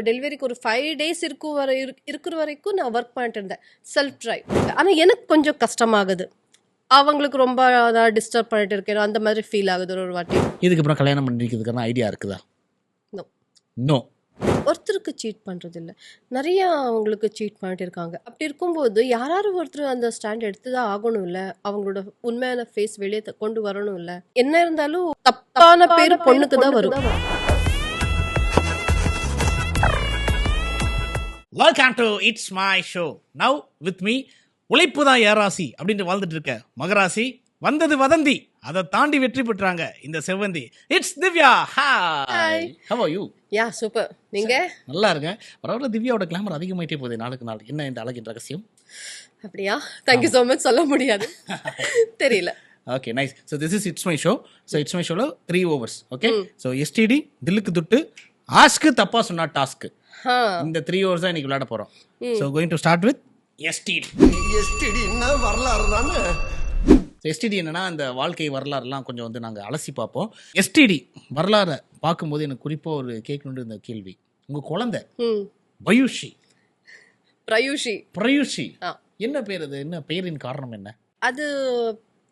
டெலிவரிக்கு ஒரு 5 டேஸ் இருக்கிற வரைக்கும் நான் ஒர்க் பண்ணிட்டு இருந்தேன், செல்ஃப் டிரைவ். ஆனால் எனக்கு கொஞ்சம் கஷ்டமாகுது, அவங்களுக்கு ரொம்ப டிஸ்டர்ப் பண்ணிட்டு இருக்கேன், அந்த மாதிரி ஃபீல் ஆகுது ஒரு வாட்டி. இதுக்கப்புறம் கல்யாணம் பண்ணிக்கிறதுக்கான ஐடியா இருக்குதா? நோ. நோ. ஒருத்தருக்கு சீட் பண்ணுறது இல்லை, நிறைய அவங்களுக்கு சீட் பண்ணிட்டு இருக்காங்க. அப்படி இருக்கும்போது யாராவது ஒருத்தர் அந்த ஸ்டாண்ட் எடுத்து தான் ஆகணும் இல்லை, அவங்களோட உண்மையான ஃபேஸ் வெளியே கொண்டு வரணும் இல்லை. என்ன இருந்தாலும் தப்பான பேர் பொண்ணுக்கு தான் வரும். Welcome to it's my show. Now with me உழைப்பு தான் ஏராசி அப்படின்ட்டு வாழ்ந்துட்டு இருக்க மகராசி. வந்தது வதந்தி, அதை தாண்டி வெற்றி பெற்றாங்க இந்த செவ்வந்தி. It's Divya. Hi, how are you? Yeah super. நீங்க? நல்லா இருக்கேன். பரவாயில்ல. திவ்யாவோட கிளாமர் அதிகமாயிட்டே போகுது நாளுக்கு நாள். என்ன இந்த அழகின் ரகசியம்? அப்படியா? Thank you so much. சொல்ல முடியாது, தெரியல. Okay, nice. So this is it's my show. So it's my ஷோவில் 3 overs. Okay, so STD Dhilluku துட்டு, ஆஸ்க்கு தப்பா சொன்னா டாஸ்க்கு, இந்த 3 overs தான் இன்னைக்கு விளையாட போறோம். So going to start with STD. எஸ்டிடின்னா வரலாறு தானே. எஸ்டிடி என்னன்னா அந்த வாழ்க்கை வரலாறுலாம் கொஞ்சம் வந்து நாங்கள் அலசி பார்ப்போம். எஸ்டிடி வரலாறை பார்க்கும்போது எனக்கு குறிப்பாக ஒரு கேட்கணுன்ற இந்த கேள்வி. உங்கள் குழந்தை பயுஷி, பிரயுஷி, என்ன பேர் அது? என்ன பேரின் காரணம் என்ன? அது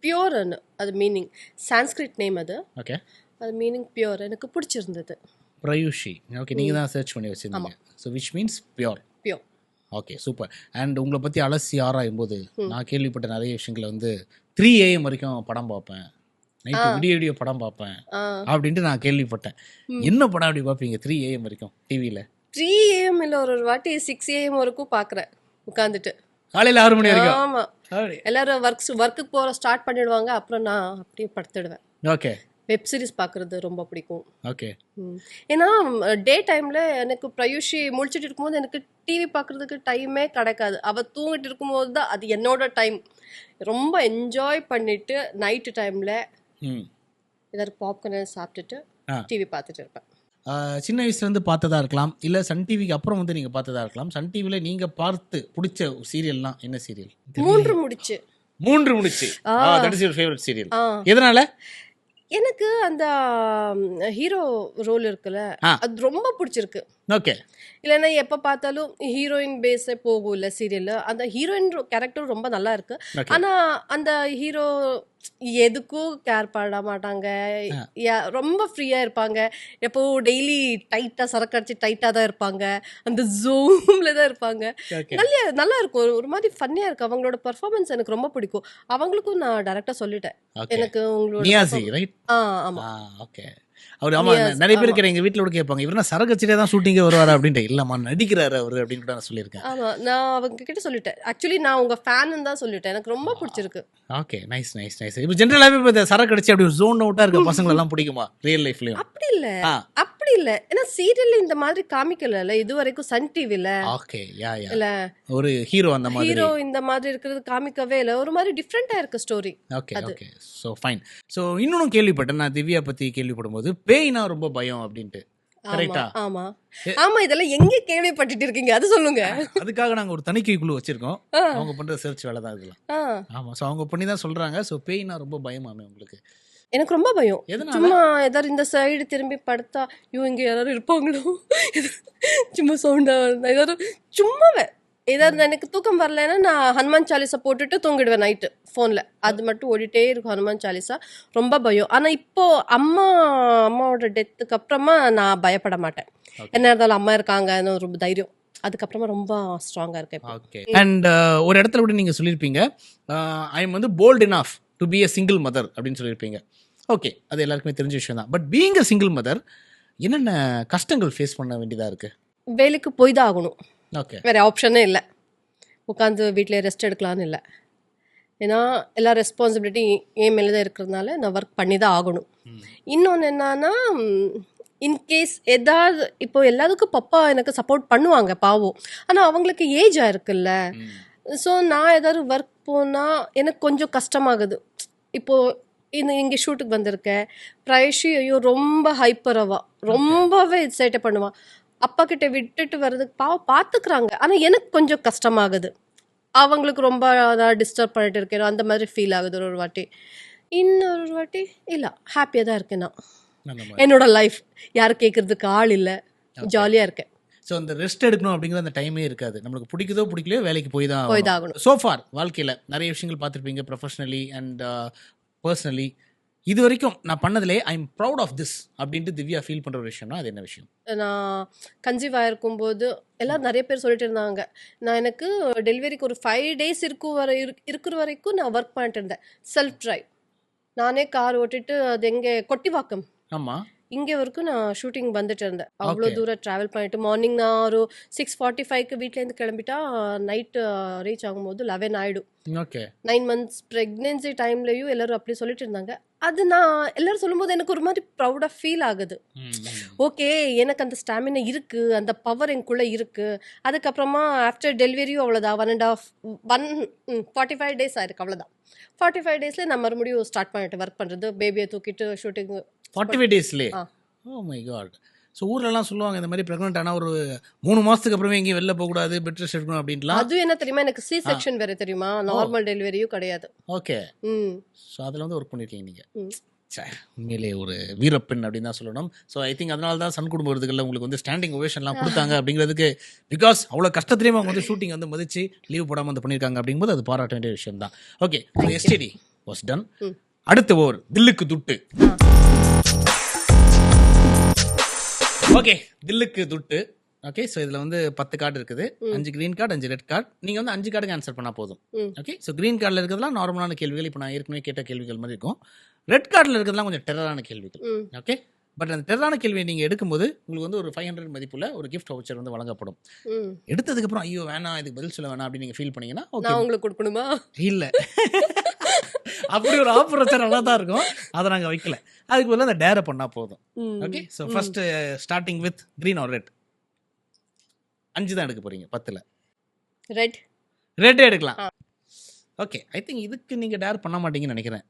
பியூர்னு, அது மீனிங் சான்ஸ்கிரிட் நேம். அது ஓகே, அது மீனிங் பியூர். எனக்கு பிடிச்சிருந்தது பிரயுஷி. ஓகே, நீங்கள் தான் சர்ச் பண்ணி வச்சுருந்தீங்க. So which means pure. Pure. Okay, super. And உங்களை பற்றி அலசி ஆராயும் போது நான் கேள்விப்பட்ட நிறைய விஷயங்களை வந்து 3 AM வரைக்கும் படம் பார்ப்பேன், நைட்டு விடிய விடிய படம் பார்ப்பேன் அப்படின்ட்டு நான் கேள்விப்பட்டேன். என்ன படம் அப்படி பார்ப்பீங்க 3 AM வரைக்கும் டிவியில்? 3 AM இல்லை, ஒரு வாட்டி 6 AM வரைக்கும் பார்க்குறேன் உட்காந்துட்டு, காலையில் 6 மணி வரைக்கும். ஆமாம், எல்லாரும் ஒர்க்கு போகிற ஸ்டார்ட் பண்ணிடுவாங்க, அப்புறம் நான் அப்படியே படுத்துடுவேன். ஓகே, வெப் சீரிஸ் பார்க்குறது ரொம்ப பிடிக்கும். ஓகே. ஏன்னா டே டைமில் எனக்கு பிரயுஷி முழிச்சிட்டு இருக்கும்போது எனக்கு டிவி பார்க்குறதுக்கு டைமே கிடைக்காது. அவள் தூங்கிட்டு இருக்கும்போது தான் அது என்னோட டைம். ரொம்ப என்ஜாய் பண்ணிட்டு நைட்டு டைமில் ஏதாவது பாப்கார்ன் சாப்பிட்டுட்டு டிவி பார்த்துட்டு இருப்பேன். சின்ன வயசுலேருந்து பார்த்ததா இருக்கலாம், இல்லை சன் டிவிக்கு அப்புறம் வந்து நீங்கள் பார்த்ததா இருக்கலாம். சன் டிவியில் நீங்கள் பார்த்து பிடிச்ச சீரியல்னா என்ன சீரியல்? 3 முடிச்சு. That is your favourite serial. எதனால? எனக்கு அந்த ஹீரோ ரோல் இருக்குல்ல, அது ரொம்ப பிடிச்சிருக்கு. ஓகே. இல்லைன்னா எப்போ பார்த்தாலும் ஹீரோயின் பேஸே போகும் இல்லை சீரியல். அந்த ஹீரோயின் கேரக்டர் ரொம்ப நல்லா இருக்கு. ஆனால் அந்த ஹீரோ எதுக்கும் கேர் பண்ண மாட்டாங்க, ரொம்ப ஃப்ரீயாக இருப்பாங்க. எப்போ டெய்லி டைட்டாக சரக்கு அடிச்சு டைட்டாக தான் இருப்பாங்க, அந்த ஜூமில் தான் இருப்பாங்க. நல்லா இருக்கும், ஒரு மாதிரி ஃபன்னியாக இருக்கு. அவங்களோட பர்ஃபார்மன்ஸ் எனக்கு ரொம்ப பிடிக்கும். அவங்களுக்கும் நான் டைரக்டாக சொல்லிட்டேன், எனக்கு உங்களோட ஓகே. அவர் ஆமா, நிறைய பேர் எங்க வீட்டுல கூட கேட்பாங்க, இவரா சரகச்சிலே தான் ஷூட்டிங்கே வருவாரா அப்படின்ட்டு. இல்லம்மா, நடிக்கிறாரு அவரு அப்படின்னு கூட நான் சொல்லியிருக்கேன். ஆமா, நான் அவங்க கிட்ட சொல்லிட்டேன். ஆக்சுவலி நான் உங்க ஃபேன் தான் சொல்லிட்டேன், எனக்கு ரொம்ப பிடிச்சிருக்கு. Okay, nice nice nice. இப்போ ஜென்ரலாவே இப்போ சரக்கு அடிச்சு அப்படி ஜோன் அவுட்டா இருக்க பசங்க எல்லாம் பிடிக்குமா ரியல் லைஃப்லயும்? அப்படி இல்ல, ஏன்னா சீரியல்ல இந்த மாதிரி காமிக்கல இது வரைக்கும் சன் டிவில. ஓகே, யா யா, இல்ல ஒரு ஹீரோ அந்த மாதிரி ஹீரோ இந்த மாதிரி இருக்கிறது காமிக்கவே இல்ல, ஒரு மாதிரி டிஃபரெண்டா இருக்கு story. Okay okay, so fine. So இன்னொன்னு கேள்விப்பட்டேன் நான் திவ்யா பத்தி கேள்விப்படும்போது, பேய்னா ரொம்ப பயம் அப்படின்ட்டு. கரெக்ட்டா? ஆமா ஆமா, இதெல்லாம் எங்க கேள்விப்பட்டுட்டு இருக்கீங்க அது சொல்லுங்க. அதுக்காக நாங்க ஒரு தணிக்கை குழு வச்சிருக்கோம், அவங்க பண்ற ரிசர்ச் வேலை தான் இதெல்லாம். ஆமா, சோ அவங்க பண்ணி தான் சொல்றாங்க. சோ பேய்னா ரொம்ப பயமாமே உங்களுக்கு? எனக்கு ரொம்ப பயம். சும்மா ஏதாவது இந்த சைடு திரும்பி படுத்தா இங்க யாராவது இருப்பாங்களோ, சும்மா சவுண்டா ஏதாவது சும்மாவே ஏதாவது எனக்கு தூக்கம் வரலன்னா நான் ஹனுமான் சாலிசா போட்டுட்டு தூங்கிடுவேன் நைட்டு ஃபோனில். அது மட்டும் ஓடிட்டே இருக்கும் ஹனுமான் சாலிசா. ரொம்ப பயம். ஆனால் இப்போ அம்மாவோட டெத்துக்கு அப்புறமா நான் பயப்பட மாட்டேன். என்ன இருந்தாலும் அம்மா இருக்காங்கன்னு ஒரு தைரியம், அதுக்கப்புறமா ரொம்ப ஸ்ட்ராங்காக இருக்கேன். ஓகே. அண்ட் ஒரு இடத்துல கூட நீங்கள் சொல்லியிருப்பீங்க, ஐ எம் வந்து bold enough to be a single mother அப்படின்னு சொல்லியிருப்பீங்க. ஓகே, அது எல்லாருக்குமே தெரிஞ்ச விஷயம் தான். But being a single mother என்னென்ன கஷ்டங்கள் ஃபேஸ் பண்ண வேண்டியதாக இருக்குது? வேலைக்கு போய் தான் ஆகணும். ஓகே, வேறு ஆப்ஷனே இல்லை. உட்காந்து வீட்டிலே ரெஸ்ட் எடுக்கலான்னு இல்லை. ஏன்னா எல்லா ரெஸ்பான்சிபிலிட்டி என் மேலே தான் இருக்கிறதுனால நான் ஒர்க் பண்ணி தான் ஆகணும். இன்னொன்று என்னன்னா, இன்கேஸ் ஏதாவது இப்போ எல்லாத்துக்கும் பப்பா எனக்கு சப்போர்ட் பண்ணுவாங்க பாவம், ஆனால் அவங்களுக்கு ஏஜ் ஆயிருக்குல்ல. ஸோ நான் ஏதாவது ஒர்க் போனால் எனக்கு கொஞ்சம் கஷ்டமாகுது. இப்போது இங்கே ஷூட்டுக்கு வந்திருக்கேன், பிரயுஷி ஐயோ ரொம்ப ஹைப்பரவா, ரொம்பவே எக்ஸைட்டை பண்ணுவான். அப்பா கிட்ட விட்டுட்டு வர்றதுக்கு பார்த்துக்கிறாங்க, ஆனால் எனக்கு கொஞ்சம் கஷ்டமாகுது. அவங்களுக்கு ரொம்ப டிஸ்டர்ப் பண்ணிட்டு இருக்கேன், அந்த மாதிரி ஃபீல் ஆகுது ஒரு வாட்டி. இன்னொரு வாட்டி இல்லை, ஹாப்பியாக தான் இருக்கேன் நான். என்னோட லைஃப் யாரும் கேட்கறதுக்கு ஆள் இல்லை, ஜாலியாக இருக்கேன். ஸோ அந்த ரெஸ்ட் எடுக்கணும் அப்படிங்கிற அந்த டைமே இருக்காது. நம்மளுக்கு பிடிக்குதோ பிடிக்கலையோ வேலைக்கு போய் தான் ஆகணும். சோஃபார் வாழ்க்கையில் நிறைய விஷயங்கள் பார்த்துருப்பீங்க, ப்ரொஃபஷனலி அண்ட் பர்சனலி. இது வரைக்கும் நான் பண்ணதுலே I am proud of this அப்படின்ட்டு திவ்யா ஃபீல் பண்ணுற ஒரு விஷயம்னா அது என்ன விஷயம்? நான் கன்சீவ் ஆகிருக்கும்போது எல்லாம் நிறைய பேர் சொல்லிட்டு இருந்தாங்க. நான் எனக்கு டெலிவரிக்கு ஒரு 5 days இருக்கிற வரைக்கும் நான் ஒர்க் பண்ணிட்டு இருந்தேன். செல்ஃப் ட்ரைவ், நானே கார் ஓட்டிட்டு அது எங்கே கொட்டிவாக்கம் ஆமாம், இங்கே வரைக்கும் நான் ஷூட்டிங் வந்துட்டு இருந்தேன். அவ்வளோ தூரம் ட்ராவல் பண்ணிட்டு மார்னிங் நான் ஒரு 6:45 வீட்டிலேருந்து கிளம்பிட்டா நைட்டு ரீச் ஆகும்போது 11 ஆகிடும். ஓகே. 9 months ப்ரெக்னென்சி டைம்லையும் எல்லாரும் அப்படி சொல்லிட்டு இருந்தாங்க. அது நான் எல்லாரும் சொல்லும்போது எனக்கு ஒரு மாதிரி ப்ரௌடாக ஃபீல் ஆகுது. ஓகே, எனக்கு அந்த ஸ்டாமினா இருக்குது, அந்த பவர் எனக்குள்ளே இருக்குது. அதுக்கப்புறமா ஆஃப்டர் டெலிவரியும் அவ்வளோதான், 45 days ஆயிருக்கு, அவ்வளோதான். 45 daysல நான் மறுபடியும் ஸ்டார்ட் பண்ணிட்டு ஒர்க் பண்ணுறது, பேபியை தூக்கிட்டு ஷூட்டிங். 45 daysலே? Oh my god. ஸோ ஊர்லலாம் சொல்லுவாங்க இந்த மாதிரி ப்ரெக்னென்ட் ஆனால் ஒரு 3 மாதத்துக்கு அப்புறமே எங்கேயும் வெளில போகக்கூடாது, பெட் ரெஸ்ட் எடுக்கணும் அப்படின்ட்டுலாம். அது என்ன தெரியுமா, எனக்கு சி செக்ஷன் வேறு தெரியுமா, நார்மல் டெலிவரியும் கிடையாது. ஓகே. ஸோ அதில் வந்து ஒர்க் பண்ணியிருக்கீங்க நீங்கள். உண்மையிலே ஒரு வீரப்பெண் அப்படின்னு தான் சொல்லணும். ஸோ ஐ திங்க் அதனால தான் சன் குடும்ப விருதுகளில் உங்களுக்கு வந்து ஸ்டாண்டிங் ஓவேஷன்லாம் கொடுத்தாங்க அப்படிங்கிறதுக்கு. பிகாஸ் அவ்வளோ கஷ்டத்துலேயும் அவங்க வந்து ஷூட்டிங் வந்து மதிச்சு லீவ் போடாமல் வந்து பண்ணியிருக்காங்க அப்படிங்கும்போது அது பாராட்ட வேண்டிய விஷயம் தான். Okay, STD was done. அடுத்த ஓவர் தில்லுக்கு துட்டு. ஓகே, தில்லுக்கு துட்டு. ஓகே, ஸோ இதில் வந்து 10 கார்டு இருக்குது. 5 க்ரீன் கார்டு, 5 ரெட் கார்டு. நீங்கள் வந்து 5 கார்டுக்கு ஆன்சர் பண்ணால் போதும். ஓகே, ஸோ க்ரீன் கார்டில் இருக்கிறதுலாம் நார்மலான கேள்விகள், இப்போ நான் ஏற்கனவே கேட்ட கேள்விகள் மாதிரி இருக்கும். ரெட் கார்டில் இருக்கிறதுலாம் கொஞ்சம் டெரரான கேள்விகள். ஓகே, பட் அந்த டெரரான கேள்வியை நீங்கள் எடுக்கும்போது உங்களுக்கு வந்து ஒரு 500 மதிப்புள்ள ஒரு கிஃப்ட் வவுச்சர் வந்து வழங்கப்படும். எடுத்ததுக்கப்புறம் ஐயோ வேணாம், இதுக்கு பதில் சொல்ல வேணாம் அப்படின்னு நீங்கள் ஃபீல் பண்ணீங்கன்னா ஓகே, உங்களுக்கு கொடுக்கணுமா? இல்லை, அப்படி ஒரு ஆஃபர் வச்சா நல்லா தான் இருக்கும். அதை நாங்கள் வைக்கல. அதுக்கு பதிலாக அந்த டேரை பண்ணால் போதும். Okay, so first starting with green R red. 5 தான் எடுக்க போறீங்க 10ல். ரெட் எடுக்கலாம். ஓகே, ஐ திங்க் இதுக்கு நீங்க டேர் பண்ண மாட்டீங்கன்னு நினைக்கிறேன்.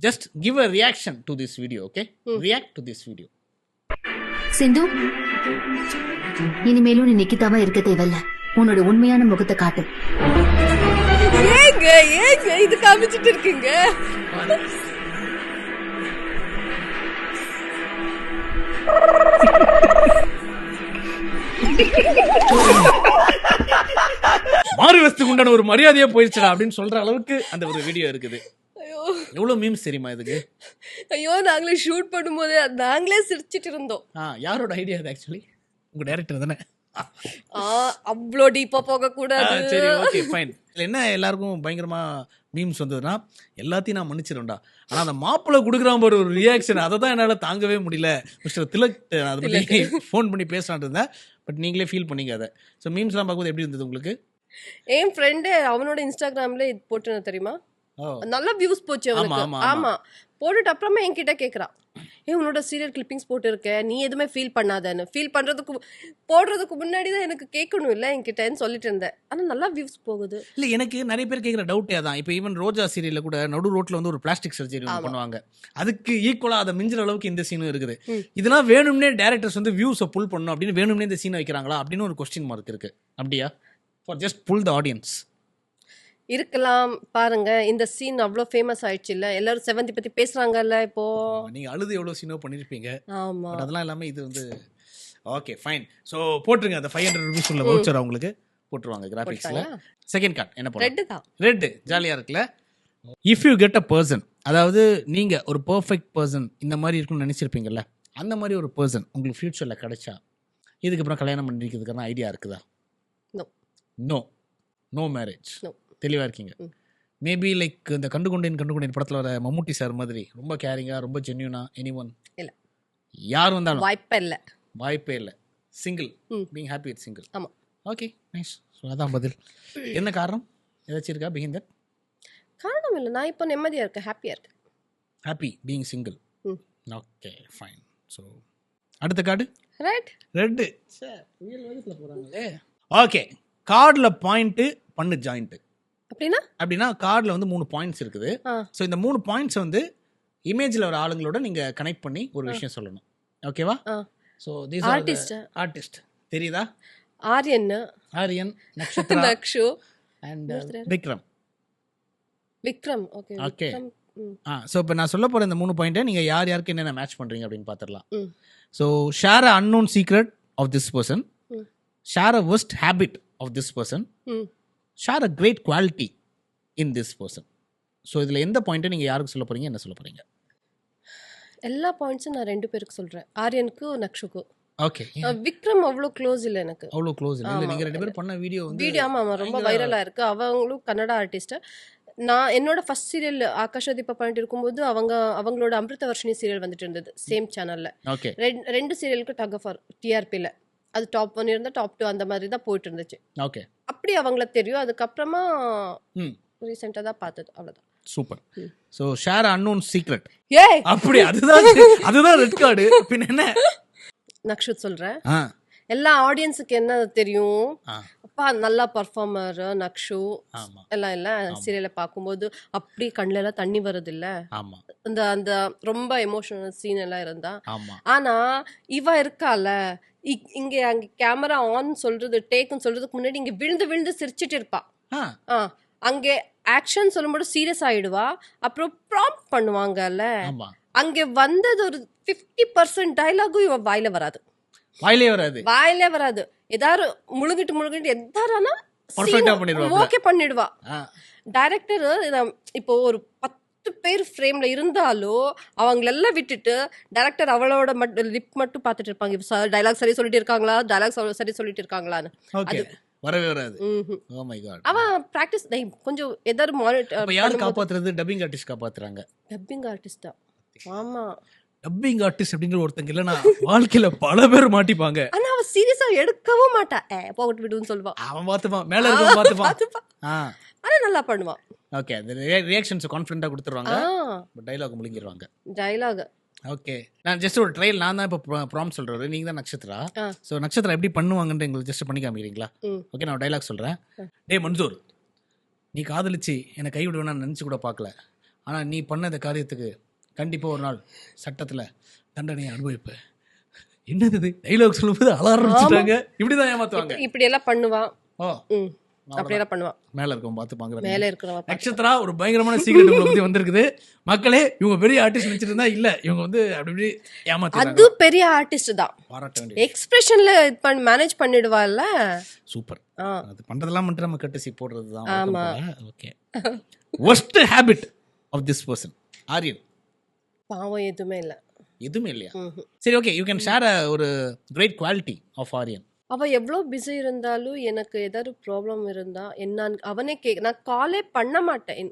Just give a reaction to this video. Okay, react to this video. சிந்து, இனிமேலும் நீ நிக்கிதாவா இருக்க தேவையில்ல. உன்னோட உண்மையான முகத்தை காட்டு. ஏங்க இது காமிச்சிட்டு இருக்கீங்க? மாறு வஸ்துக்கு உண்டான ஒரு மரியாதையே போயிடுச்சுடா அப்படின்னு சொல்ற அளவுக்கு அந்த ஒரு வீடியோ இருக்குது. எவ்வளவு மீம்ஸ் தெரியுமா இதுக்கு? ஐயோ, நாங்களே ஷூட் பண்ணும்போது நாங்களே சிரிச்சிட்டு இருந்தோம். யாரோட ஐடியா இது? ஆக்சுவலி உங்க டைரக்டர் தானே? அவ்வளோ டீப்பா போக கூடாது. சரி, ஓகே, ஃபைன். இல்லை என்ன எல்லாருக்கும் பயங்கரமா மீம்ஸ் வந்ததுன்னா எல்லாத்தையும் நான் மன்னிச்சிடும்டா, ஆனா அந்த மாப்பிள்ளை கொடுக்குறான் ஒரு ரியாக்ஷன், அதை தான் என்னால் தாங்கவே முடியல. மிஸ்டர் திலக் அதை பற்றி ஃபோன் பண்ணி பேசலான் இருந்தேன். பட் நீங்களே ஃபீல் பண்ணீங்க அதை. ஸோ மீம்ஸ்லாம் பார்க்கும்போது எப்படி இருந்தது உங்களுக்கு? என் ஃப்ரெண்டு அவனோட இன்ஸ்டாகிராம்ல இது போட்டுன தெரியுமா, நல்ல வியூஸ் போச்சு அவனுக்கு. ஆமா, போட்டுட்டு அப்புறமா என்கிட்ட கேட்குறான், உன்னோட சீரியல் கிளிப்பிங்ஸ் போட்டு இருக்க, நீ எதுவுமே ஃபீல் பண்ணாதன்னு. ஃபீல் பண்ணுறதுக்கு போடுறதுக்கு முன்னாடி தான் எனக்கு கேட்கணும் இல்லை என்கிட்டன்னு சொல்லிட்டு இருந்தேன். ஆனால் நல்லா வியூஸ் போகுது. இல்லை, எனக்கு நிறைய பேர் கேட்குற டவுட்டே தான். இப்போ ஈவன் ரோஜா சீரியலில் கூட நடு ரோட்டில் வந்து ஒரு பிளாஸ்டிக் சர்ஜரி பண்ணுவாங்க, அதுக்கு ஈக்குவலாக அதை மிஞ்சுற அளவுக்கு இந்த சீனும் இருக்குது. இதெல்லாம் வேணும்னே டேரக்டர்ஸ் வந்து வியூஸை புல் பண்ணணும் அப்படின்னு வேணும்னே இந்த சீனை வைக்கிறாங்களா அப்படின்னு ஒரு கொஸ்டின் மார்க் இருக்குது. அப்படியா? For just pull the audience இருக்கலாம். பாருங்க, இந்த சீன் அவ்வளோ ஃபேமஸ் ஆயிடுச்சு இல்லை, எல்லாரும் செவந்தி பற்றி பேசுகிறாங்கல்ல. இப்போ நீங்கள் அழுது எவ்வளோ சீனோ பண்ணியிருப்பீங்க. ஆமாம், அதெல்லாம் எல்லாமே இது வந்து ஓகே ஃபைன். ஸோ போட்டுருங்க, அந்த 500 rupees உள்ள வவுச்சர் அவங்களுக்கு போட்டுருவாங்க கிராஃபிக்ஸில். செகண்ட் கார்டு என்ன பண்ணுவோம்? ரெட்டு தான். ரெட்டு ஜாலியாக இருக்குல்ல. If you get a person, அதாவது நீங்கள் ஒரு பர்ஃபெக்ட் பர்சன் இந்த மாதிரி இருக்குன்னு நினச்சிருப்பீங்கல்ல, அந்த மாதிரி ஒரு பர்சன் உங்களுக்கு ஃப்யூச்சரில் கிடைச்சா இதுக்கப்புறம் கல்யாணம் பண்ணிக்கிறதுக்கான ஐடியா இருக்குதா? No, no marriage. தெளிவாக இருக்கீங்க. மேபி லைக் இந்த கண்டுகொண்டேன் படத்தில் வர மம்முட்டி சார் மாதிரி ரொம்ப கேரிங்காக, ரொம்ப ஜென்யூனாக எனி ஒன் இல்லை, யார் வந்தாலும் வாய்ப்பே இல்லை. Single, being happy with single. ஆமாம், ஓகே, நைஸ். ஸோ அதான் பதில். என்ன காரணம் ஏதாச்சும் இருக்கா பிஹைண்ட் தட்? காரணம் இல்லை, நான் இப்போ நிம்மதியாக இருக்கேன், ஹாப்பியாக இருக்கேன். Happy being single. Okay fine. So அடுத்த கார்டு ரெட்டு. போகிறாங்களே. ஓகே, கார்டில் பாயிண்ட்டு பண்ணு ஜாயிண்ட்டு. அப்படின்னா கார்டில் வந்து 3 பாயிண்ட்ஸ் இருக்குது. ஸோ இந்த 3 பாயிண்ட்ஸ் வந்து இமேஜில் வர ஆளுங்களோட நீங்கள் கனெக்ட் பண்ணி ஒரு விஷயம் சொல்லணும். ஓகேவா? ஸோ திஸ் ஆர்டிஸ்ட் தெரியுதா? Aryan, Nakshatra, Nakshu and Vikram. Okay. So இப்போ நான் சொல்ல போகிற இந்த 3 பாயிண்ட்டை நீங்கள் யார் யாருக்கு என்னென்ன மேட்ச் பண்ணுறீங்க அப்படின்னு பார்த்துடலாம். So share a unknown secret of this person. Share a worst habit of this person, share a great quality in this person. So இதில் எந்த பாயிண்ட்டை நீங்கள் யாருக்கு சொல்ல போகிறீங்க, என்ன சொல்ல போகிறீங்க? எல்லா பாயிண்ட்ஸும் நான் 2 பேருக்கு சொல்கிறேன், ஆரியனுக்கும் நக்ஷுக்கும். ஓகே. விக்ரம் அவ்வளோ க்ளோஸ் இல்லை எனக்கு. அவ்வளோ க்ளோஸ் இல்லை. நீங்கள் 2 பேரும் பண்ண வீடியோ வந்து ஆமாம் ரொம்ப வைரலாக இருக்குது. அவங்களும் கன்னடா ஆர்டிஸ்ட்டு. நான் என்னோட ஃபர்ஸ்ட் சீரியல் ஆகாஷதீபா பண்ணிட்டு இருக்கும்போது அவங்களோட அமிர்த வர்ஷினி சீரியல் வந்துட்டு இருந்தது சேம் சேனலில். ஓகே. 2 சீரியலுக்கு டக் ஆஃப் டிஆர்பியில் அது டாப் 1 இருந்தால் டாப் 2 அந்த மாதிரி தான் போயிட்டு இருந்துச்சு. ஓகே. அப்படி அவங்கள தெரியும். அதுக்கப்புறமா ரீசெண்டாக தான் பார்த்தது, அவ்வளோதான். Super. So share unknown secret. ஏய் அப்படி அதுதான் ரெட் கார்டு. பின்ன என்ன நக்ஷுத் சொல்கிறேன். எல்லா ஆடியன்ஸுக்கு என்ன தெரியும், அப்பா நல்லா பர்ஃபார்மர் நக்ஷு எல்லாம் இல்லை சீரியலை பார்க்கும்போது அப்படி கண்ணில் எல்லாம் தண்ணி வருது இல்லை, அந்த அந்த ரொம்ப எமோஷனல் சீன் எல்லாம் இருந்தா. ஆனா இவ இருக்கால இங்க அங்க கேமரா ஆன் சொல்றது டேக்குன்னு சொல்றதுக்கு முன்னாடி இங்க விழுந்து விழுந்து சிரிச்சிட்டு இருப்பா. அங்கே ஆக்ஷன் சொல்லும்போது சீரியஸ் ஆயிடுவா. அப்புறம் ப்ராம்ப்ட் பண்ணுவாங்கல்ல, அங்க வந்தது ஒரு 50% டைலாகும் இவ வாயிலே வராது. ஏதாவது முழுங்கிட்டு எதாரானா ஓகே பண்ணிடுவா. டைரக்டர் இப்போ ஒரு 10 பேர் ஃப்ரேம்ல இருந்தாலும் அவங்களெல்லாம் விட்டுட்டு டைரக்டர் அவளோட லிப் மட்டும் பார்த்துட்டு இருப்பாங்க. டைலாக் சரி சொல்லிட்டு இருக்காங்களான்னு. அது வரவே வராது. Oh my god. அவன் பிராக்டிஸ் கொஞ்சம் ஏதாவது மானிட்டர். யார் காப்பாத்துறது? டப்பிங் ஆர்டிஸ்ட் காப்பாத்துறாங்க. டப்பிங் ஆர்டிஸ்டா? ஆமா, டப்பிங் ஆர்டிஸ்ட் அப்படிங்கிற ஒருத்தங்க இல்லைன்னா வாழ்க்கையில பல பேர் மாட்டிப்பாங்க. ஆனா அவன் சீரியஸா எடுக்கவும் மாட்டா. போகட்டு விடுன்னு சொல்லுவான். அவன் பார்த்துப்பான், மேல இருக்க பார்த்துப்பான். ஆனா நல்லா பண்ணுவான். ஓகே. அந்த ரியாக்ஷன்ஸ் கான்ஃபிடென்ட்டா கொடுத்துருவாங்க, பட் டயலாக் முழுங்கிடுவாங்க. Dialogue okay. நான் ஜஸ்ட் ஒரு ட்ரையல், நான் தான் இப்போ ப்ராம்ப்ட் சொல்கிறேன், நீங்கள் தான் நட்சத்திரா. ஸோ நட்சத்திரா எப்படி பண்ணுவாங்கன்ட்டு எங்களுக்கு ஜஸ்ட் பண்ணி காமிக்கிறீங்களா? ஓகே, நான் டைலாக் சொல்கிறேன். டே மன்சூர், நீ காதலிச்சு என்னை கைவிட வேணாம்னு நினச்சி கூட பார்க்கல. ஆனால் நீ பண்ண இந்த காரியத்துக்கு கண்டிப்பாக ஒரு நாள் சட்டத்தில் தண்டனையை அனுபவிப்பேன். என்னது இது? டைலாக் சொல்லும்போது அலாரம்பிச்சுட்டாங்க. இப்படி தான் ஏமாற்றுவாங்க. இப்படி எல்லாம் பண்ணுவான். அப்படியெல்லாம் பண்ணுவான். மேல இருக்கவங்க பார்த்துப்பாங்க. மேல இருக்கிறவங்க நட்சத்திரா ஒரு பயங்கரமான சீக்ரெட் உங்களை பத்தி வந்திருக்குது. மக்களே, இவங்க பெரிய ஆர்டிஸ்ட் நினைச்சிட்டு இருந்தா இல்ல, இவங்க வந்து அப்படி ஏமாத்துறாங்க. அது பெரிய ஆர்டிஸ்ட் தான். பாராட்ட வேண்டியது. எக்ஸ்பிரஷன்ல மேனேஜ் பண்ணிடுவாள்ல. சூப்பர். அது பண்றதெல்லாம் மட்டும் நம்ம கட்டசி போடுறது தான். ஆமா. Okay. worst habit of this person? Aryan. பாவம் எதுவுமே இல்லையா? சரி, ஓகே. யூ கேன் ஷேர் ஒரு கிரேட் குவாலிட்டி ஆஃப் ஆரியன். அவள் எவ்வளோ பிஸி இருந்தாலும் எனக்கு ஏதாவது ப்ராப்ளம் இருந்தால் என்னான்னு அவனே நான் காலே பண்ண மாட்டேன்.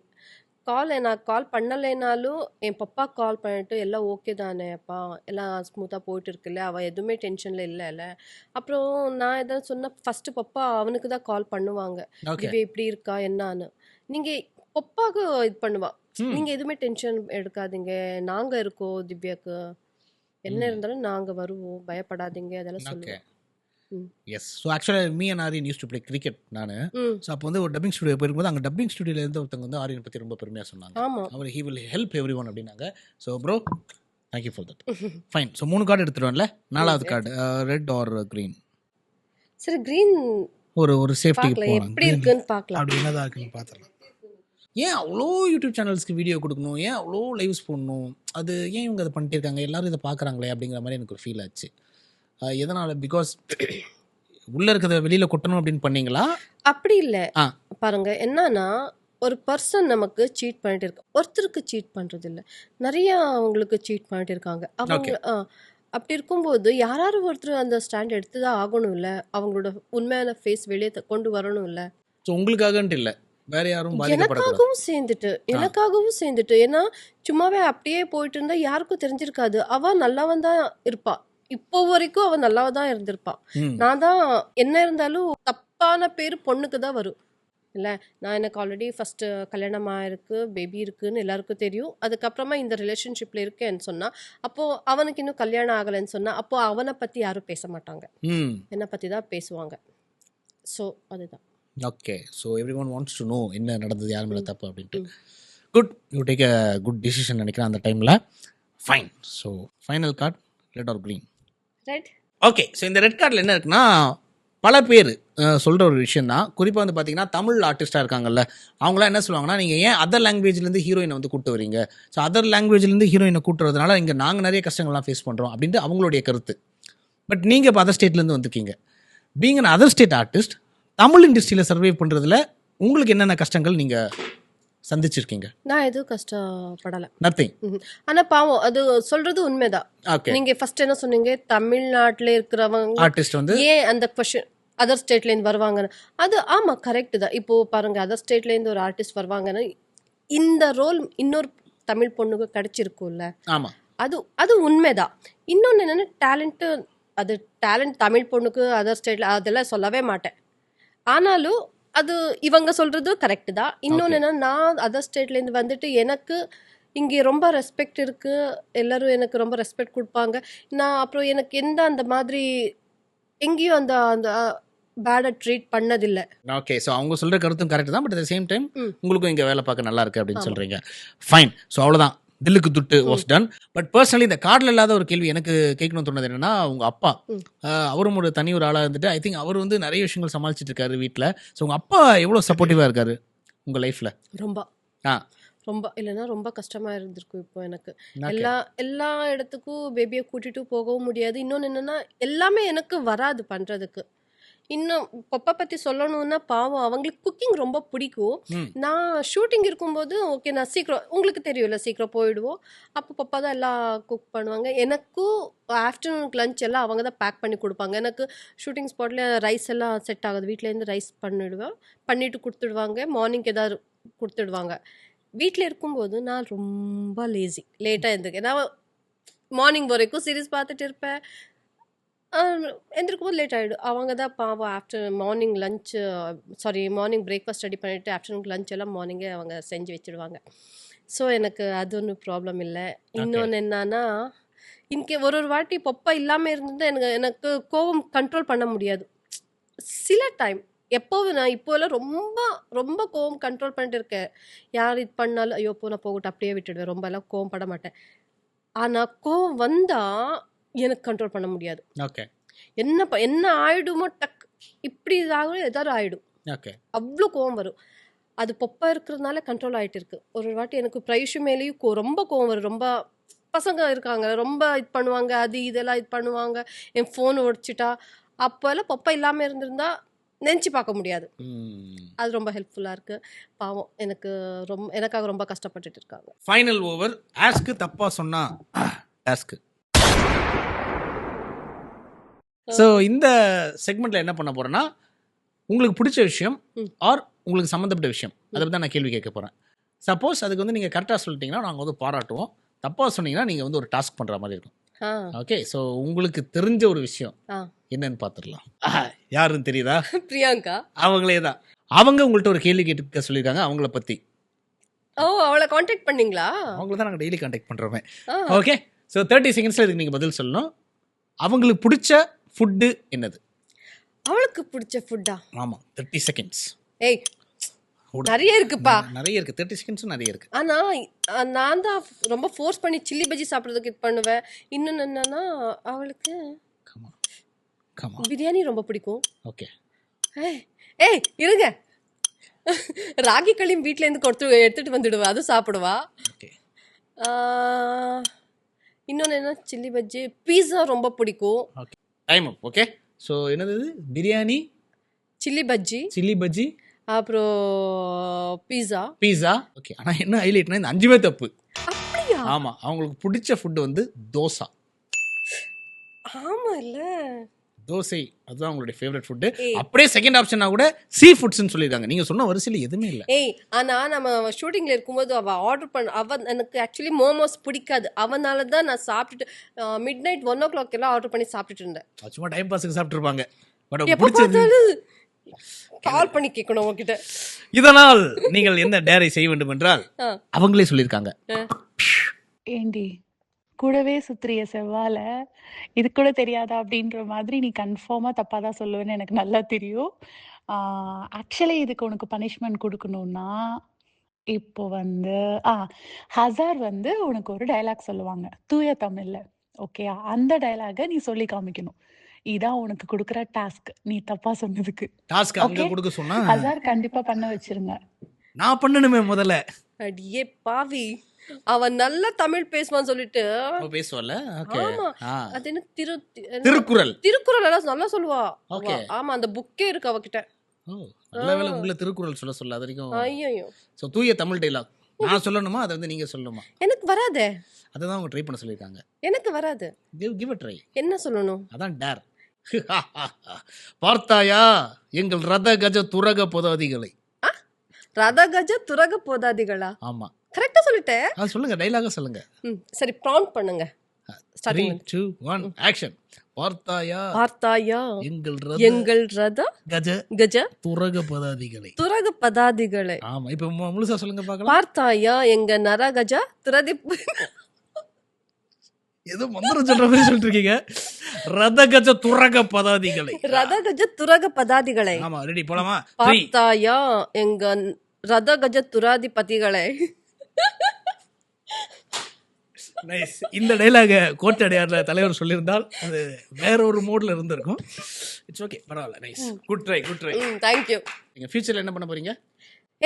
நான் கால் பண்ணலைனாலும் என் பப்பா கால் பண்ணிட்டு எல்லாம் ஓகே தானே அப்பா, எல்லாம் ஸ்மூத்தாக போயிட்டு இருக்குல்ல, அவள் எதுவுமே டென்ஷனில் இல்லைல்ல. அப்புறம் நான் எதாவது சொன்னால் ஃபஸ்ட்டு பப்பா அவனுக்கு தான் கால் பண்ணுவாங்க, திவ்யா இப்படி இருக்கா என்னான்னு. நீங்கள் பப்பாவுக்கு இது பண்ணுவா, நீங்கள் எதுவுமே டென்ஷன் எடுக்காதீங்க, நாங்கள் இருக்கோம் திவ்யாவுக்கு, என்ன இருந்தாலும் நாங்கள் வருவோம், பயப்படாதீங்க, அதெல்லாம் சொல்லுவேன். எஸ். ஸோ ஆக்சுவலாக me and Aryan use to play cricket. நான் ஸோ அப்போ வந்து ஒரு டப்பிங் ஸ்டுடியோ போயிருக்கும்போது அங்கே டப்பிங் ஸ்டுடியோவில் இருந்து ஒருத்தவங்க வந்து ஆரியன் பற்றி ரொம்ப பெருமையாக சொன்னாங்க. அவர் he will help everyone அப்படின்னாங்க. So bro, thank you for that. Fine. So 3 card எடுத்துருவேன்ல. 4வது கார்டு ரெட் ஆர் க்ரீன்? சரி, க்ரீன் ஒரு சேஃப்டிக்கு போகலாம். எப்படி இருக்குன்னு பார்க்கலாம். அப்படி என்னதான் இருக்குன்னு பார்த்துடலாம். ஏன் அவ்வளோ யூடியூப் சேனல்ஸ்க்கு வீடியோ கொடுக்கணும், ஏன் அவ்வளோ லைவ்ஸ் போடணும், அது ஏன் இவங்க அதை பண்ணிட்டு இருக்காங்க, எல்லாரும் இதை பார்க்குறாங்களே அப்படிங்கிற மாதிரி எனக்கு ஒரு ஃபீல் ஆச்சு. எதனால? பிகாஸ் உள்ள இருக்கிறத வெளியில கொட்டணும் அப்படின்னு பண்ணீங்களா? அப்படி இல்லை. பாருங்க, என்னன்னா ஒரு பர்சன் நமக்கு சீட் பண்ணிட்டு இருக்க, ஒருத்தருக்கு சீட் பண்றது இல்லை, நிறைய அவங்களுக்கு சீட் பண்ணிட்டு இருக்காங்க. அவங்க அப்படி இருக்கும்போது யாராவது ஒருத்தர் அந்த ஸ்டாண்ட் எடுத்துதான் ஆகணும் இல்லை, அவங்களோட உண்மையான ஃபேஸ் வெளியே கொண்டு வரணும் இல்லை. ஸோ உங்களுக்காகன்ட்டு இல்லை, வேற யாரும் எனக்காகவும் சேர்ந்துட்டு ஏன்னா சும்மாவே அப்படியே போயிட்டு இருந்தா யாருக்கும் தெரிஞ்சிருக்காது. அவ நல்லவன் தான் இருப்பா, இப்போ வரைக்கும் அவன் நல்லாவ தான் இருந்திருப்பான். நான் தான் என்ன இருந்தாலும் தப்பான பேர் பொண்ணுக்கு தான் வரும் இல்லை. எனக்கு ஆல்ரெடி ஃபர்ஸ்ட் கல்யாணம் ஆயிருக்கு, பேபி இருக்குன்னு எல்லாருக்கும் தெரியும். அதுக்கப்புறமா இந்த ரிலேஷன்ஷிப்ல இருக்கேன்னு சொன்னா, அப்போ அவனுக்கு இன்னும் கல்யாணம் ஆகலைன்னு சொன்னா, அப்போ அவனை பத்தி யாரும் பேச மாட்டாங்க, என்னை பத்தி தான் பேசுவாங்க. ஸோ அதுதான். Okay. So everyone wants to know என்ன நடந்தது, யார் மேலே தப்பு அப்படின்ட்டு. Good, you take a good decision நினைக்கிறேன் அந்த டைமில். Fine. So final card red or green? Red. Okay. So இந்த ரெட் கார்டில் என்ன இருக்குன்னா, பல பேர் சொல்கிற ஒரு விஷயம் தான். குறிப்பாக வந்து பார்த்தீங்கன்னா தமிழ் ஆர்டிஸ்டாக இருக்காங்கல்ல, அவங்களாம் என்ன சொல்லுவாங்கன்னா, நீங்கள் ஏன் அதர் லாங்குவேஜ்லேருந்து ஹீரோயினை வந்து கூப்பிட்டு வரீங்க, ஸோ அதர் லாங்குவேஜ்லேருந்து ஹீரோயினை கூப்பிட்டு வரதுனால இங்கே நாங்கள் நிறைய கஷ்டங்கள்லாம் ஃபேஸ் பண்ணுறோம் அப்படின்ட்டு அவங்களுடைய கருத்து. பட் நீங்கள் இப்போ அதர் ஸ்டேட்லேருந்து வந்திருக்கீங்க, being an other state artist Tamil இண்டஸ்ட்ரியில் சர்வே பண்ணுறதுல உங்களுக்கு என்னென்ன கஷ்டங்கள் நீங்கள் சந்திச்சிருக்கீங்க? நான் எதுவும் கஷ்டப்படலை. நத்திங். ஆனா பாவம் அது சொல்றது உண்மைதான். ஓகே. நீங்க ஃபர்ஸ்ட் என்ன சொன்னீங்க, தமிழ்நாட்டுல இருக்கிறவங்க ஆர்டிஸ்ட் வந்து ஏன் அந்த கொஸ்டின் அதர் ஸ்டேட்லேருந்து வருவாங்கன்னு. அது ஆமாம் கரெக்டு தான். இப்போது பாருங்கள், அதர் ஸ்டேட்லேருந்து ஒரு ஆர்டிஸ்ட் வருவாங்கன்னா இந்த ரோல் இன்னொரு தமிழ் பொண்ணுக்கு கிடச்சிருக்கும்ல. ஆமாம், அது உண்மைதான். இன்னொன்று என்னென்னா டேலண்ட்டு, அது டேலண்ட் தமிழ் பொண்ணுக்கு அதர் ஸ்டேட்டில் அதெல்லாம் சொல்லவே மாட்டேன். ஆனாலும் அது இவங்க சொல்கிறது கரெக்டு தான். இன்னொன்று என்னென்னா, நான் அதர் ஸ்டேட்லேருந்து வந்துட்டு எனக்கு இங்கே ரொம்ப ரெஸ்பெக்ட் இருக்குது, எல்லோரும் எனக்கு ரொம்ப ரெஸ்பெக்ட் கொடுப்பாங்க. நான் அப்புறம் எனக்கு எந்த அந்த மாதிரி எங்கேயும் அந்த அந்த பேடாக ட்ரீட் பண்ணதில்லை. ஓகே. ஸோ அவங்க சொல்கிற கருத்தும் கரெக்ட் தான். பட் அட் சேம் டைம் உங்களுக்கும் இங்கே வேலை பார்க்க நல்லா இருக்குது அப்படின்னு சொல்கிறீங்க. ஃபைன். ஸோ அவ்வளோதான், தில்லுக்கு துட்டு வாஸ் டன். பட் பர்சனலி இந்த கார்டில் இல்லாத ஒரு கேள்வி எனக்கு கேட்கணும்னு தோணுது என்னன்னா, உங்கள் அப்பா அவரும் ஒரு தனி ஒரு ஆளாக இருந்துட்டு ஐ திங்க் அவர் வந்து நிறைய விஷயங்கள் சமாளிச்சுட்டு இருக்காரு வீட்டில். ஸோ உங்கள் அப்பா எவ்வளோ சப்போர்ட்டிவாக இருக்காரு உங்கள் லைஃப்பில்? ரொம்ப இல்லைன்னா ரொம்ப கஷ்டமாக இருந்திருக்கும். இப்போ எனக்கு எல்லா இடத்துக்கும் பேபியை கூட்டிகிட்டு போகவும் முடியாது. இன்னொன்று என்னென்னா, எல்லாமே எனக்கு வராது பண்ணுறதுக்கு. இன்னும் பப்பா பற்றி சொல்லணும்னா பாவம், அவங்களுக்கு குக்கிங் ரொம்ப பிடிக்கும். நான் ஷூட்டிங் இருக்கும்போது ஓகே, நான் சீக்கிரம், உங்களுக்கு தெரியும்ல, சீக்கிரம் போயிடுவோம். அப்போ பப்பா தான் எல்லாம் குக் பண்ணுவாங்க. எனக்கும் ஆஃப்டர்நூனுக்கு லஞ்ச் எல்லாம் அவங்க தான் பேக் பண்ணி கொடுப்பாங்க. எனக்கு ஷூட்டிங் ஸ்பாட்டில் ரைஸ் எல்லாம் செட் ஆகுது, வீட்டிலேருந்து ரைஸ் பண்ணிட்டு கொடுத்துடுவாங்க. மார்னிங் ஏதாவது கொடுத்துடுவாங்க. வீட்டில் இருக்கும்போது நான் ரொம்ப லேட்டாக எழுந்திருக்கேன். நான் மார்னிங் வரைக்கும் சீரீஸ் பார்த்துட்டு இருப்பேன். எந்திருக்கும் போது லேட் ஆகிடும். அவங்க தான் பாவம் மார்னிங் பிரேக்ஃபாஸ்ட் ரெடி பண்ணிவிட்டு ஆஃப்டர்நூன் லஞ்ச் எல்லாம் மார்னிங்கே அவங்க செஞ்சு வச்சுடுவாங்க. ஸோ எனக்கு அது ஒன்றும் ப்ராப்ளம் இல்லை. இன்னொன்று என்னன்னா, ஒரு வாட்டி பப்பா இல்லாமல் இருந்திருந்தால் எனக்கு கோவம் கண்ட்ரோல் பண்ண முடியாது. சில டைம் எப்போவும் நான் இப்போல்லாம் ரொம்ப ரொம்ப கோவம் கண்ட்ரோல் பண்ணிட்டு இருக்கேன். யார் இது பண்ணாலும் ஐயோ நான் போகட்டும் அப்படியே விட்டுடுவேன். ரொம்ப எல்லாம் கோவம் பட மாட்டேன். ஆனால் கோவம் வந்தால் எனக்கு கண்ட்ரோல் பண்ண முடியாது. ஓகே. என்ன ஆயிடுமோ டக் இப்படி இதாகும், ஏதாவது ஆயிடும். ஓகே. அவ்வளோ கோவம் வரும். அது பப்பா இருக்கிறதுனால கண்ட்ரோல் ஆகிட்டு இருக்கு. ஒரு வாட்டி எனக்கு ப்ரைஷு மேலேயும் ரொம்ப கோவம் வரும். ரொம்ப பசங்க இருக்காங்க, ரொம்ப இது பண்ணுவாங்க, அது இதெல்லாம் இது பண்ணுவாங்க. என் ஃபோன் உடைச்சிட்டா அப்போல்லாம் பப்பா இல்லாமல் இருந்திருந்தா நினச்சி பார்க்க முடியாது. அது ரொம்ப ஹெல்ப்ஃபுல்லாக இருக்குது. பாவம் எனக்காக ரொம்ப கஷ்டப்பட்டுட்டு இருக்காங்க. Final over. ஆஸ்க்கு தப்பாக சொன்னா டாஸ்க்கு. ஸோ இந்த செக்மெண்ட்டில் என்ன பண்ண போகிறேன்னா, உங்களுக்கு பிடிச்ச விஷயம் ஆர் உங்களுக்கு சம்மந்தப்பட்ட விஷயம் அதை பற்றி தான் நான் கேள்வி கேட்க போகிறேன். சப்போஸ் அதுக்கு வந்து நீங்கள் கரெக்டாக சொல்லிட்டீங்கன்னா நாங்கள் வந்து பாராட்டுவோம். தப்பாக சொன்னீங்கன்னா நீங்கள் வந்து ஒரு டாஸ்க் பண்ணுற மாதிரி இருக்கும். ஓகே. ஸோ உங்களுக்கு தெரிஞ்ச ஒரு விஷயம் என்னன்னு பார்த்துடலாம். யாருன்னு தெரியுதா? பிரியங்கா. அவங்களே தான். அவங்க உங்கள்கிட்ட ஒரு கேள்வி கேட்க சொல்லியிருக்காங்க அவங்கள பற்றி. அவளை காண்டாக்ட் பண்ணீங்களா? அவங்கள தான் நாங்கள் டெய்லி காண்டாக்ட் பண்ணுறோமே. ஓகே. ஸோ 30 செகண்ட்ஸில் இதுக்கு நீங்கள் பதில் சொல்லணும். அவங்களுக்கு பிடிச்ச ஃபுட்டு என்னது? அவளுக்கு பிடிச்ச ஃபுட்டா? ஆமாம், 30 செகண்ட்ஸ். ஏய் நிறைய இருக்குப்பா. நிறைய இருக்குது, 30 செகண்ட்ஸும் நிறைய இருக்குது. ஆனால் நான் தான் ரொம்ப ஃபோர்ஸ் பண்ணி சில்லி பஜ்ஜி சாப்பிட்றதுக்கு இது பண்ணுவேன். இன்னொன்று என்னன்னா, அவளுக்கு பிரியாணி ரொம்ப பிடிக்கும். ஓகே. ஏய் இருங்க, ராகி களியும் வீட்டிலேருந்து எடுத்துகிட்டு வந்துடுவேன், அதுவும் சாப்பிடுவா. ஓகே. இன்னொன்று என்ன, சில்லி பஜ்ஜி, பீஸா ரொம்ப பிடிக்கும். ஓகே, டைம் அப். ஓகே. ஸோ என்னது? பிரியாணி, சில்லி பஜ்ஜி, அப்புறம் பீஸா. ஓகே. ஆனால் என்ன ஹைலைட்னா இந்த 5மே தப்பு. அப்படியா? ஆமாம், அவங்களுக்கு பிடிச்ச ஃபுட்டு வந்து தோசை. ஆமாம் இல்லை, தோசை அதுதான் அவங்களுடைய ஃபேவரட் ஃபுட்டு. அப்படியே செகண்ட் ஆப்ஷனா கூட சீ ஃபுட்ஸ்ன்னு சொல்லியிருக்காங்க. நீங்கள் சொன்ன வரிசையில் எதுவுமே இல்லை. ஆனால் நம்ம ஷூட்டிங்கில் இருக்கும்போது அவள் எனக்கு ஆக்சுவலி மோமோஸ் பிடிக்காது. அவனால தான் நான் சாப்பிட்டுட்டு மிட்-நைட் 1 o'clock எல்லாம் ஆர்டர் பண்ணி சாப்பிட்டுட்டு இருந்தேன். சும்மா டைம் பாஸுக்கு சாப்பிட்ருப்பாங்க. பட் எப்போ பார்த்தாலும் கால் பண்ணி கேட்கணும் உங்ககிட்ட. இதனால் நீங்கள் என்ன டேரை செய்ய வேண்டும் என்றால் அவங்களே சொல்லியிருக்காங்க. ஏண்டி கூடவே சுத்துறிய செவ்வால இது கூட தெரியாதா அப்படின்ற மாதிரி நீ கன்ஃபார்மாக தப்பாக தான் சொல்லுவேன்னு எனக்கு நல்லா தெரியும். ஆக்சுவலி இதுக்கு உனக்கு பனிஷ்மெண்ட் கொடுக்கணும்னா இப்போ வந்து ஹசார் வந்து உனக்கு ஒரு டைலாக் சொல்லுவாங்க தூய தமிழ்ல. ஓகே, அந்த டைலாகை நீ சொல்லி காமிக்கணும். இதான் உனக்கு கொடுக்குற டாஸ்க், நீ தப்பா சொன்னதுக்கு. டாஸ்க் அங்க கொடுக்க சொன்னா ஹசார் கண்டிப்பா பண்ண வச்சிருங்க. நான் பண்ணணுமே முதல்ல. அடியே பாவி, அவன் நல்ல தமிழ் பேசுவான்னு சொல்லிட்டு பேசுவல. ஓகே. ஆமா ஆ. அது என்ன திருக்குறள். திருக்குறள் எல்லாம் நல்லா சொல்லுவா. Okay. ஆமா அந்த புக்கே இருக்கு அவகிட்ட. ஓ, நல்ல வேளை உங்களை திருக்குறள் சொல்ல அது வரைக்கும். ஐயோ ஸோ தூய தமிழ் டைலாக் நான் சொல்லணுமா, அதை வந்து நீங்க சொல்லணுமா? எனக்கு வராதே. அதை தான் அவங்க ட்ரை பண்ண சொல்லியிருக்காங்க. எனக்கு வராது. Give try. என்ன சொல்லணும்? அதான் டேர். பார்த்தாயா எங்கள் ரத கஜ துரக பதாதிகளை. ரதகஜ துரக போதாதிகளா? ஆமா, கரெக்டா சொல்லிட்டேன். அது சொல்லுங்க, டைலாக சொல்லுங்க. சரி ப்ராம்ப்ட் பண்ணுங்க. 3, 2, 1 ஆக்ஷன். பார்த்தாயா பார்த்தாயா எங்கள் ரத கஜ கஜ துரக பதாதிகளை. துரக பதாதிகளை. ஆமா, இப்போ முழுசா சொல்லுங்க பார்க்கலாம். பார்த்தாயா எங்க நரகஜ துரதி ஏதோ மந்திரம் சொல்ற மாதிரி சொல்லிட்டு இருக்கீங்க. ரத கஜ துரக பதாதிகளை. ரதகஜ துரக பதாதிகளை. ஆமா, ரெடி போலாமா? 3. பார்த்தாயா எங்க ரதகஜ துராதிபதிகளை. நைஸ். இந்த டைலாக கோட்டடையார்ல தலைவர் சொல்லியிருந்தால் அது வேற ஒரு மோட்ல இருந்திருக்கும். இட்ஸ் ஓகே, பரவாயில்ல. Nice, good try. தேங்க்யூ. நீங்க ஃபியூச்சர்ல என்ன பண்ண போறீங்க?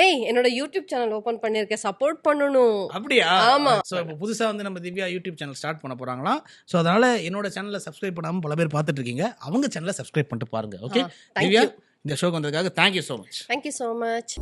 ஏய், என்னோட யூடியூப் சேனல் ஓபன் பண்ணிருக்கேன், சப்போர்ட் பண்ணணும். அப்படியா? ஆமா. ஸோ இப்போ புதுசாக வந்து நம்ம திவ்யா யூடியூப் சேனல் ஸ்டார்ட் பண்ண போறாங்களாம். ஸோ அதனால என்னோட சேனலை சப்ஸ்கிரைப் பண்ணாமல் பல பேர் பார்த்துட்டு இருக்கீங்க, அவங்க சேனலை சப்ஸ்கிரைப் பண்ணிட்டு பாருங்க. Okay thank Divya, you. இந்த ஷோக்கு வந்ததுக்காக thank you so much. Thank you so much.